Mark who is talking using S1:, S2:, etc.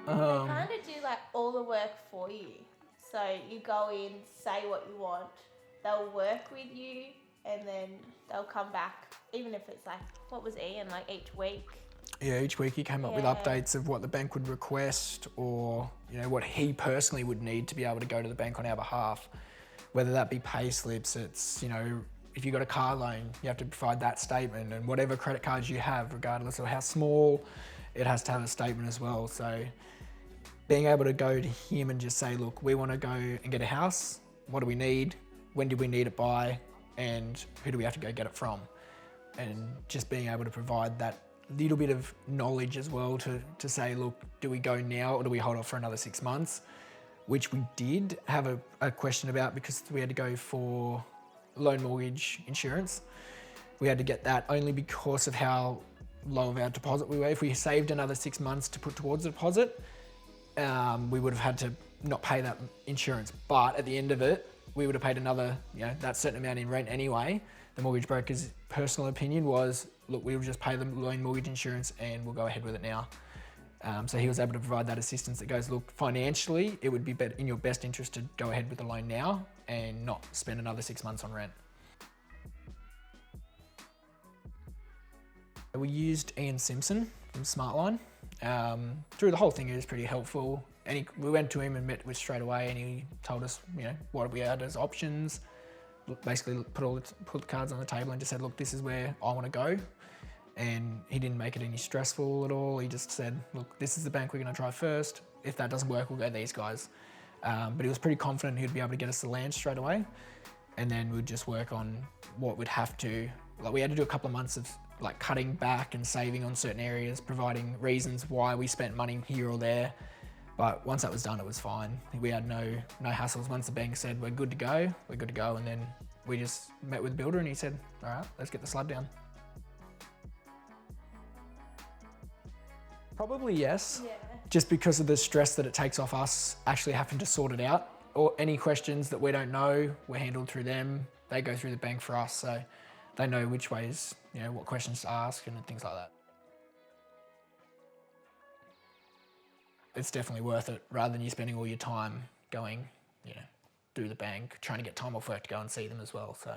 S1: They kind of do like all the work for you. So you go in, say what you want, they'll work with you, and then they'll come back, even if it's like, what was Ian, like each week?
S2: Yeah, each week he came up with
S1: Yeah.
S2: updates of what the bank would request, or what he personally would need to be able to go to the bank on our behalf. Whether that be pay slips, it's if you got a car loan, you have to provide that statement, and whatever credit cards you have, regardless of how small, it has to have a statement as well. So being able to go to him and just say, look, we want to go and get a house. What do we need? When do we need it by? And who do we have to go get it from? And just being able to provide that little bit of knowledge as well to say, look, do we go now or do we hold off for another 6 months? Which we did have a question about, because we had to go for loan mortgage insurance. We had to get that only because of how low of our deposit we were. If we saved another 6 months to put towards the deposit, we would have had to not pay that insurance. But at the end of it, we would have paid another, that certain amount in rent anyway. The mortgage broker's personal opinion was, look, we'll just pay the loan mortgage insurance and we'll go ahead with it now. So he was able to provide that assistance that goes, look, financially, it would be in your best interest to go ahead with the loan now and not spend another 6 months on rent. We used Ian Simpson from Smartline. Through the whole thing, he was pretty helpful. And we went to him and met with straight away, and he told us, what we had as options. Basically, put the cards on the table and just said, look, this is where I want to go. And he didn't make it any stressful at all. He just said, look, this is the bank we're going to try first. If that doesn't work, we'll go these guys. But he was pretty confident he'd be able to get us the land straight away. And then we'd just work on what we'd have to. Like, we had to do a couple of months of like cutting back and saving on certain areas, providing reasons why we spent money here or there. But once that was done, it was fine. We had no hassles. Once the bank said, we're good to go, we're good to go. And then we just met with the builder and he said, all right, let's get the slab down. Probably yes.
S1: Yeah.
S2: Just because of the stress that it takes off us actually having to sort it out. Or any questions that we don't know, we're handled through them. They go through the bank for us, so they know which ways, what questions to ask and things like that. It's definitely worth it, rather than you spending all your time going, through the bank, trying to get time off work to go and see them as well. So